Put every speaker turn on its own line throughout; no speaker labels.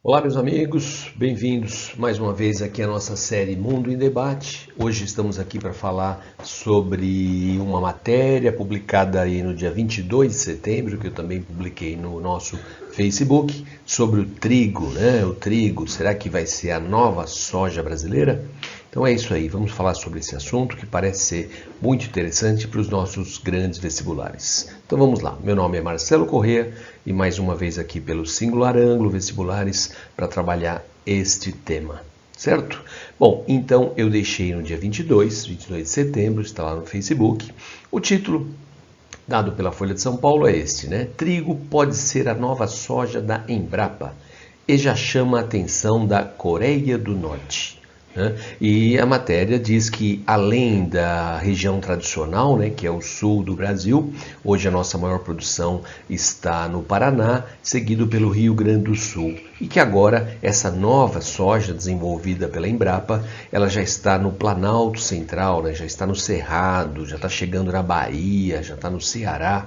Olá, meus amigos, bem-vindos mais uma vez aqui à nossa série Mundo em Debate. Hoje estamos aqui para falar sobre uma matéria publicada aí no dia 22 de setembro, que eu também publiquei no nosso Facebook, sobre o trigo, né? O trigo, será que vai ser a nova soja brasileira? Então é isso aí, vamos falar sobre esse assunto que parece ser muito interessante para os nossos grandes vestibulares. Então vamos lá, meu nome é Marcelo Corrêa e mais uma vez aqui pelo Singular Ângulo Vestibulares para trabalhar este tema, certo? Bom, então eu deixei no dia 22 de setembro, está lá no Facebook, o título dado pela Folha de São Paulo é este, né? Trigo pode ser a nova soja da Embrapa e já chama a atenção da Coreia do Norte. E a matéria diz que além da região tradicional, né, que é o sul do Brasil, hoje a nossa maior produção está no Paraná, seguido pelo Rio Grande do Sul. E que agora essa nova soja desenvolvida pela Embrapa, ela já está no Planalto Central, né, já está no Cerrado, já está chegando na Bahia, já está no Ceará.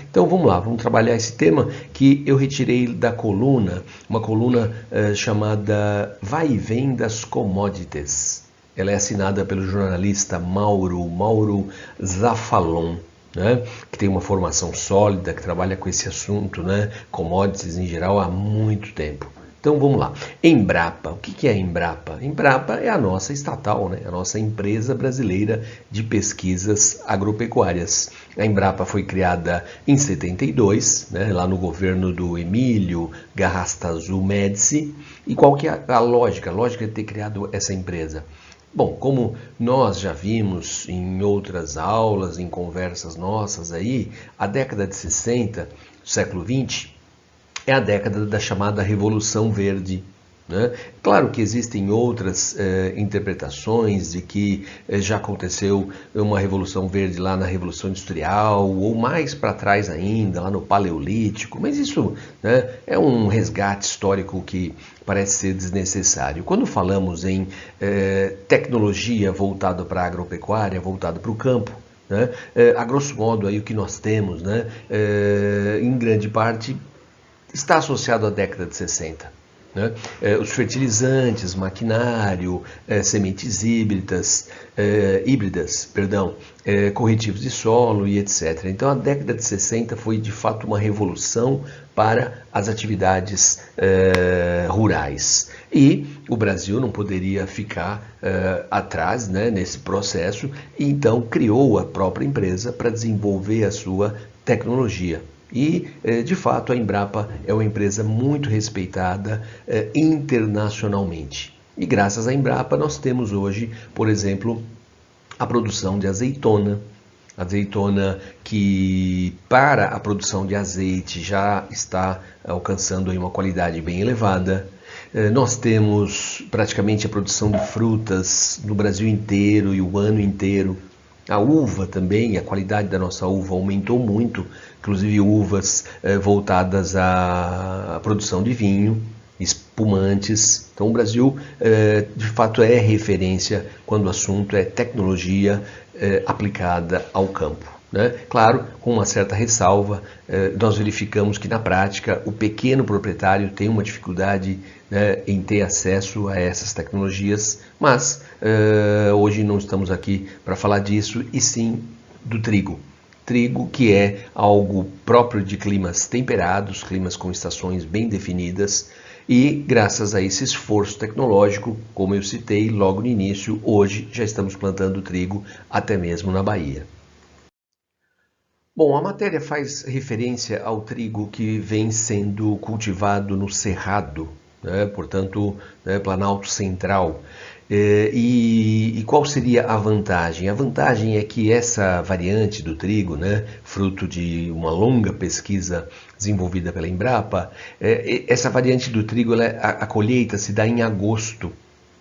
Então vamos lá, vamos trabalhar esse tema que eu retirei da coluna, uma coluna chamada Vai e Vem das Commodities. Ela é assinada pelo jornalista Mauro Zafalon, né, que tem uma formação sólida, que trabalha com esse assunto, né, commodities em geral, há muito tempo. Então vamos lá. Embrapa, o que é a Embrapa? Embrapa é a nossa estatal, né? A nossa empresa brasileira de pesquisas agropecuárias. A Embrapa foi criada em 72, né? Lá no governo do Emílio Garrastazu Médici. E qual que é a lógica? A lógica de ter criado essa empresa? Bom, como nós já vimos em outras aulas, em conversas nossas aí, a década de 60, do século 20, é a década da chamada Revolução Verde. Né? Claro que existem outras interpretações de que já aconteceu uma Revolução Verde lá na Revolução Industrial, ou mais para trás ainda, lá no Paleolítico, mas isso, né, é um resgate histórico que parece ser desnecessário. Quando falamos em tecnologia voltada para a agropecuária, voltada para o campo, né, a grosso modo aí o que nós temos, né, em grande parte, está associado à década de 60. Né? Os fertilizantes, maquinário, sementes híbridas, corretivos de solo e etc. Então a década de 60 foi de fato uma revolução para as atividades rurais. E o Brasil não poderia ficar atrás, né, nesse processo, e então criou a própria empresa para desenvolver a sua tecnologia. E, de fato, a Embrapa é uma empresa muito respeitada internacionalmente. E graças à Embrapa nós temos hoje, por exemplo, a produção de azeitona. Azeitona que para a produção de azeite já está alcançando aí uma qualidade bem elevada. Nós temos praticamente a produção de frutas no Brasil inteiro e o ano inteiro. A uva também, a qualidade da nossa uva aumentou muito, inclusive uvas voltadas à produção de vinho, espumantes. Então o Brasil de fato é referência quando o assunto é tecnologia aplicada ao campo. Né? Claro, com uma certa ressalva, nós verificamos que na prática o pequeno proprietário tem uma dificuldade, né, em ter acesso a essas tecnologias, mas hoje não estamos aqui para falar disso, e sim do trigo. Trigo que é algo próprio de climas temperados, climas com estações bem definidas, e graças a esse esforço tecnológico, como eu citei logo no início, hoje já estamos plantando trigo até mesmo na Bahia. Bom, a matéria faz referência ao trigo que vem sendo cultivado no Cerrado, né? Portanto, né, Planalto Central. E qual seria a vantagem? A vantagem é que essa variante do trigo, né, fruto de uma longa pesquisa desenvolvida pela Embrapa, essa variante do trigo, a colheita se dá em agosto.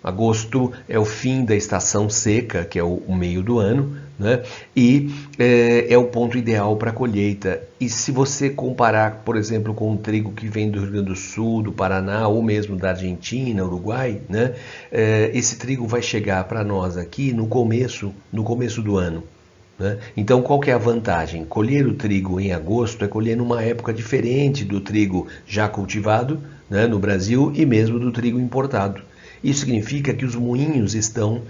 Agosto é o fim da estação seca, que é o meio do ano, né? E é o ponto ideal para a colheita. E se você comparar, por exemplo, com o trigo que vem do Rio Grande do Sul, do Paraná ou mesmo da Argentina, Uruguai, né? Esse trigo vai chegar para nós aqui no começo do ano. né? Então, qual que é a vantagem? Colher o trigo em agosto é colher numa época diferente do trigo já cultivado, né, no Brasil e mesmo do trigo importado. Isso significa que os moinhos estão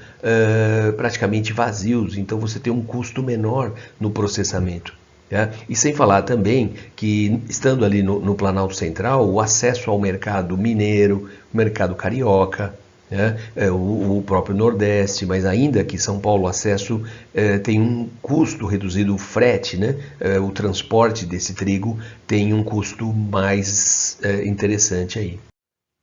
praticamente vazios, então você tem um custo menor no processamento. Né? E sem falar também que, estando ali no Planalto Central, o acesso ao mercado mineiro, o mercado carioca, né? O próprio Nordeste, mas ainda que São Paulo o acesso tem um custo reduzido, o frete, né? O transporte desse trigo tem um custo mais interessante aí.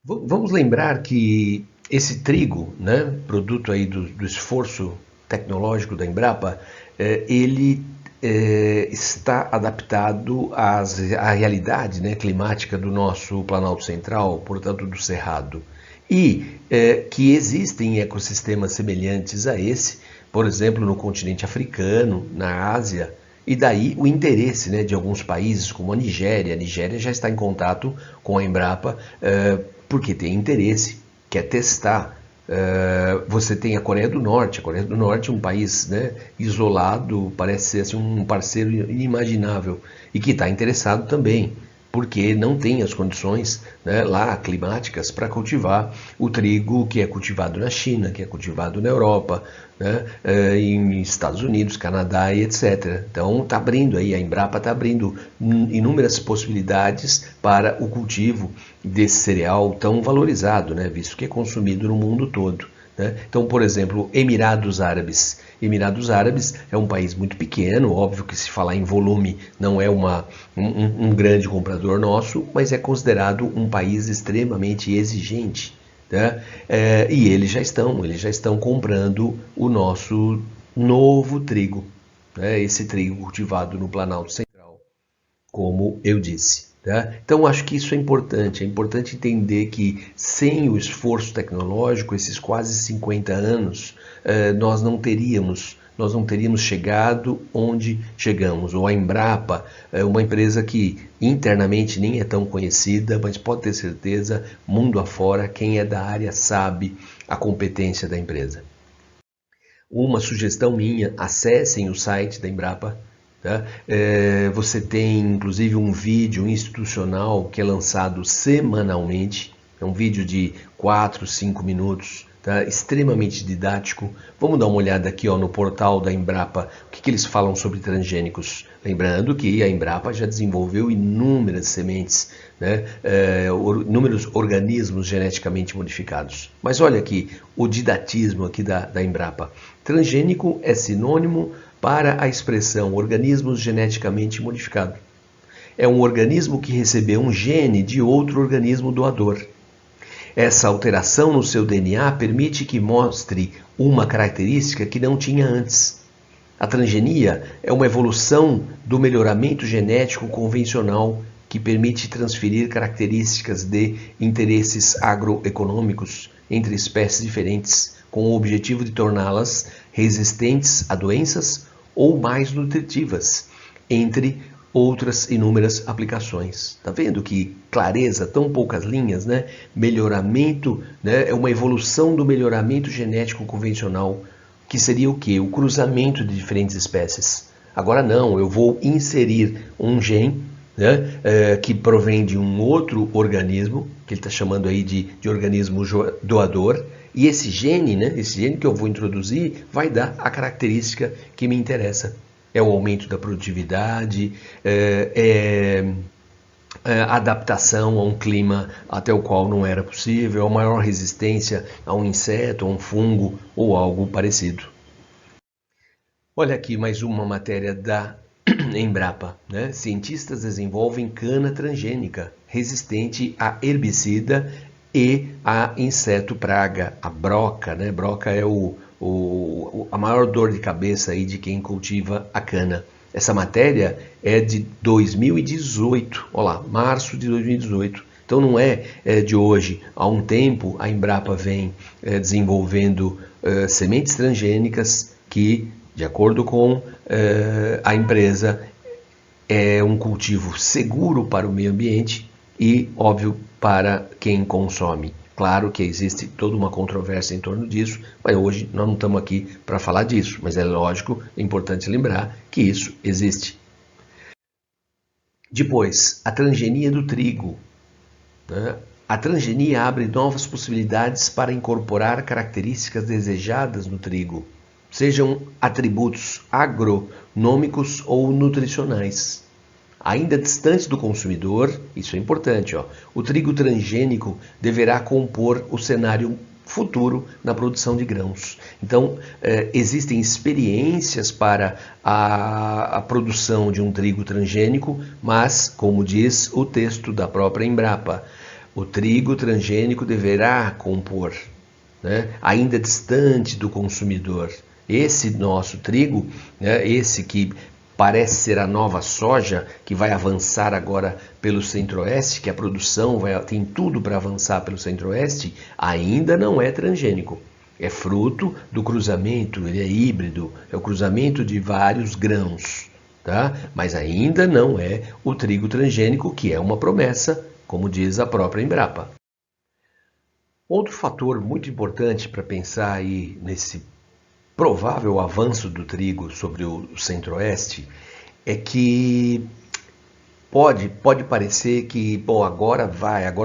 Vamos lembrar que esse trigo, né, produto aí do esforço tecnológico da Embrapa, ele está adaptado à realidade, né, climática do nosso Planalto Central, portanto do Cerrado. E que existem ecossistemas semelhantes a esse, por exemplo, no continente africano, na Ásia, e daí o interesse, né, de alguns países, como a Nigéria. A Nigéria já está em contato com a Embrapa porque tem interesse, quer testar. Você tem a Coreia do Norte. A Coreia do Norte é um país, né, isolado, parece ser assim, um parceiro inimaginável e que está interessado também, porque não tem as condições, né, lá climáticas para cultivar o trigo que é cultivado na China, que é cultivado na Europa, né, em Estados Unidos, Canadá e etc. Então está abrindo aí, a Embrapa está abrindo inúmeras possibilidades para o cultivo desse cereal tão valorizado, né, visto que é consumido no mundo todo. Né? Então, por exemplo, Emirados Árabes. Emirados Árabes é um país muito pequeno, óbvio que se falar em volume não é um grande comprador nosso, mas é considerado um país extremamente exigente. Né? E eles já estão comprando o nosso novo trigo, né? Esse trigo cultivado no Planalto Central, como eu disse. Tá? Então, acho que isso é importante entender que sem o esforço tecnológico, esses quase 50 anos, nós não teríamos chegado onde chegamos. Ou a Embrapa, uma empresa que internamente nem é tão conhecida, mas pode ter certeza, mundo afora, quem é da área sabe a competência da empresa. Uma sugestão minha, acessem o site da Embrapa. Tá? Você tem inclusive um vídeo institucional que é lançado semanalmente, é um vídeo de 4, 5 minutos, tá? Extremamente didático. Vamos dar uma olhada aqui, ó, no portal da Embrapa, o que eles falam sobre transgênicos. Lembrando que a Embrapa já desenvolveu inúmeras sementes, né? Inúmeros organismos geneticamente modificados. Mas olha aqui, o didatismo aqui da Embrapa. Transgênico é sinônimo para a expressão organismos geneticamente modificados. É um organismo que recebeu um gene de outro organismo doador. Essa alteração no seu DNA permite que mostre uma característica que não tinha antes. A transgenia é uma evolução do melhoramento genético convencional que permite transferir características de interesses agroeconômicos entre espécies diferentes, com o objetivo de torná-las resistentes a doenças ou mais nutritivas, entre outras inúmeras aplicações. Tá vendo que clareza, tão poucas linhas, né? Melhoramento, né? É uma evolução do melhoramento genético convencional, que seria o quê? O cruzamento de diferentes espécies. Agora não, eu vou inserir um gene, né, que provém de um outro organismo, que ele está chamando aí de organismo doador, e esse gene, né, esse gene que eu vou introduzir, vai dar a característica que me interessa. É o aumento da produtividade, adaptação a um clima até o qual não era possível, a maior resistência a um inseto, a um fungo ou algo parecido. Olha aqui mais uma matéria da Embrapa, né? Cientistas desenvolvem cana transgênica resistente a herbicida e a inseto praga, a broca, né? Broca é a maior dor de cabeça aí de quem cultiva a cana. Essa matéria é de 2018, olha lá, março de 2018. Então não é de hoje. Há um tempo a Embrapa vem desenvolvendo sementes transgênicas que, de acordo com a empresa, é um cultivo seguro para o meio ambiente e, óbvio, para quem consome. Claro que existe toda uma controvérsia em torno disso, mas hoje nós não estamos aqui para falar disso. Mas é lógico, é importante lembrar que isso existe. Depois, a transgenia do trigo, né? A transgenia abre novas possibilidades para incorporar características desejadas no trigo, sejam atributos agronômicos ou nutricionais. Ainda distante do consumidor, isso é importante, o trigo transgênico deverá compor o cenário futuro na produção de grãos. Então, existem experiências para a produção de um trigo transgênico, mas, como diz o texto da própria Embrapa, o trigo transgênico deverá compor, né, ainda distante do consumidor. Esse nosso trigo, né, esse que parece ser a nova soja, que vai avançar agora pelo Centro-Oeste, que a produção tem tudo para avançar pelo Centro-Oeste, ainda não é transgênico. É fruto do cruzamento, ele é híbrido, é o cruzamento de vários grãos, tá? Mas ainda não é o trigo transgênico, que é uma promessa, como diz a própria Embrapa. Outro fator muito importante para pensar aí nesse provável avanço do trigo sobre o Centro-Oeste é que pode parecer que, bom, agora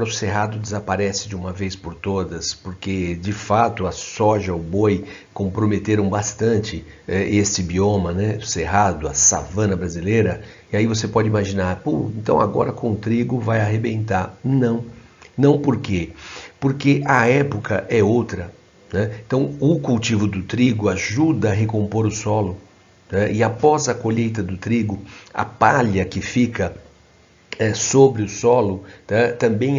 o cerrado desaparece de uma vez por todas, porque de fato a soja, o boi comprometeram bastante esse bioma, né, o cerrado, a savana brasileira, e aí você pode imaginar, então agora com o trigo vai arrebentar. Não por quê? Porque a época é outra. Então, o cultivo do trigo ajuda a recompor o solo, né? E após a colheita do trigo, a palha que fica sobre o solo, tá, também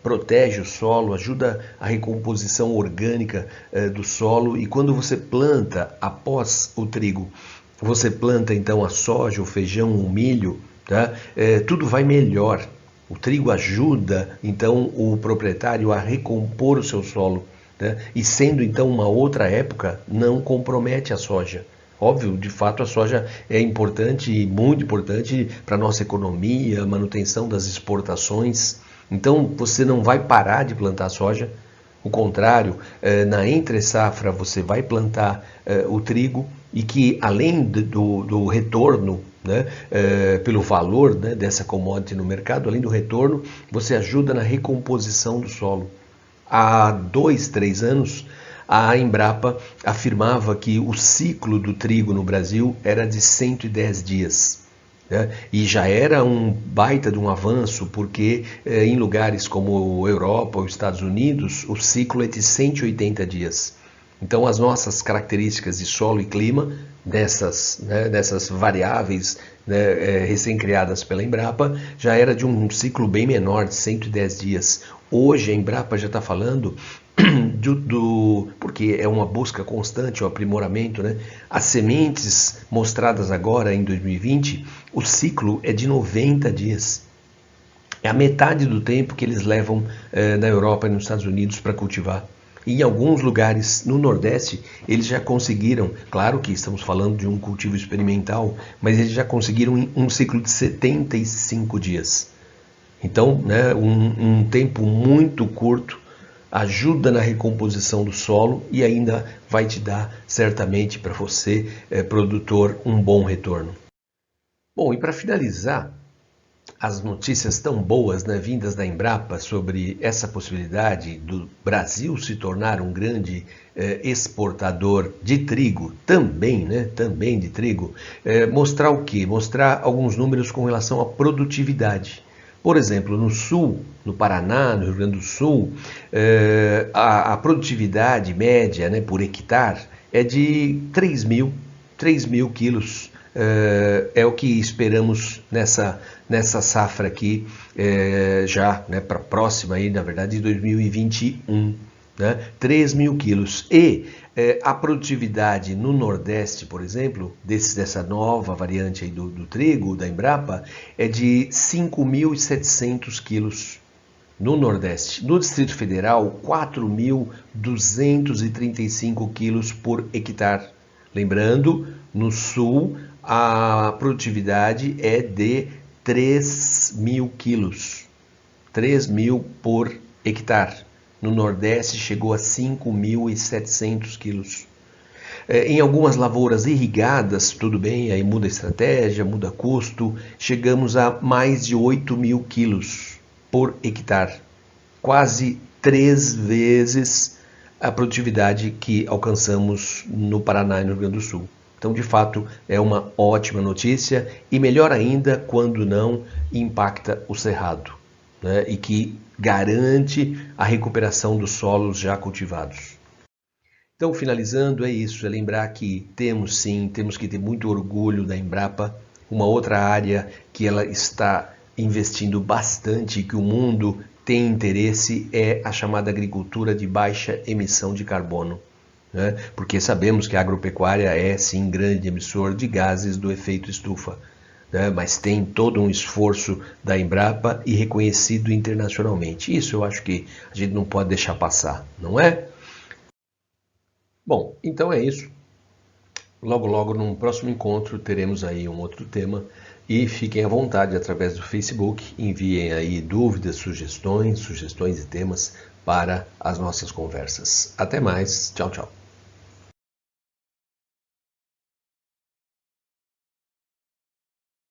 protege o solo, ajuda a recomposição orgânica do solo. E quando você planta após o trigo, você planta então a soja, o feijão, o milho, tá? Tudo vai melhor. O trigo ajuda então o proprietário a recompor o seu solo. Né? E sendo então uma outra época, não compromete a soja. Óbvio, de fato a soja é importante, muito importante para a nossa economia, manutenção das exportações. Então você não vai parar de plantar soja, o contrário, na entre-safra você vai plantar o trigo e que além do retorno, né, pelo valor, né, dessa commodity no mercado, além do retorno, você ajuda na recomposição do solo. Há 2, 3 anos, a Embrapa afirmava que o ciclo do trigo no Brasil era de 110 dias. Né? E já era um baita de um avanço, porque em lugares como Europa ou Estados Unidos, o ciclo é de 180 dias. Então, as nossas características de solo e clima, dessas variáveis, né, recém-criadas pela Embrapa, já era de um ciclo bem menor, de 110 dias. Hoje a Embrapa já está falando porque é uma busca constante, o aprimoramento, né? As sementes mostradas agora em 2020, o ciclo é de 90 dias. É a metade do tempo que eles levam na Europa e nos Estados Unidos para cultivar. E em alguns lugares no Nordeste, eles já conseguiram, claro que estamos falando de um cultivo experimental, mas eles já conseguiram um ciclo de 75 dias. Então, né, um tempo muito curto ajuda na recomposição do solo e ainda vai te dar, certamente, para você, produtor, um bom retorno. Bom, e para finalizar, as notícias tão boas, né, vindas da Embrapa sobre essa possibilidade do Brasil se tornar um grande exportador de trigo, também de trigo, mostrar o quê? Mostrar alguns números com relação à produtividade. Por exemplo, no Sul, no Paraná, no Rio Grande do Sul, a produtividade média, né, por hectare é de 3 mil quilos. É o que esperamos nessa safra aqui, já, né, para a próxima, aí, na verdade, de 2021. Né? 3 mil quilos. E a produtividade no Nordeste, por exemplo, dessa nova variante aí do trigo, da Embrapa, é de 5.700 quilos no Nordeste. No Distrito Federal, 4.235 quilos por hectare. Lembrando, no Sul, a produtividade é de 3 mil quilos. 3 mil por hectare. No Nordeste chegou a 5.700 quilos. Em algumas lavouras irrigadas, tudo bem, aí muda a estratégia, muda custo, chegamos a mais de 8.000 quilos por hectare. Quase 3 vezes a produtividade que alcançamos no Paraná e no Rio Grande do Sul. Então, de fato, é uma ótima notícia e melhor ainda quando não impacta o cerrado, né? E que garante a recuperação dos solos já cultivados. Então, finalizando, é isso, é lembrar que temos que ter muito orgulho da Embrapa, uma outra área que ela está investindo bastante e que o mundo tem interesse é a chamada agricultura de baixa emissão de carbono, né? Porque sabemos que a agropecuária é sim grande emissor de gases do efeito estufa, né? Mas tem todo um esforço da Embrapa e reconhecido internacionalmente. Isso eu acho que a gente não pode deixar passar, não é? Bom, então é isso. Logo, logo, num próximo encontro, teremos aí um outro tema. E fiquem à vontade através do Facebook, enviem aí dúvidas, sugestões de temas para as nossas conversas. Até mais, tchau, tchau.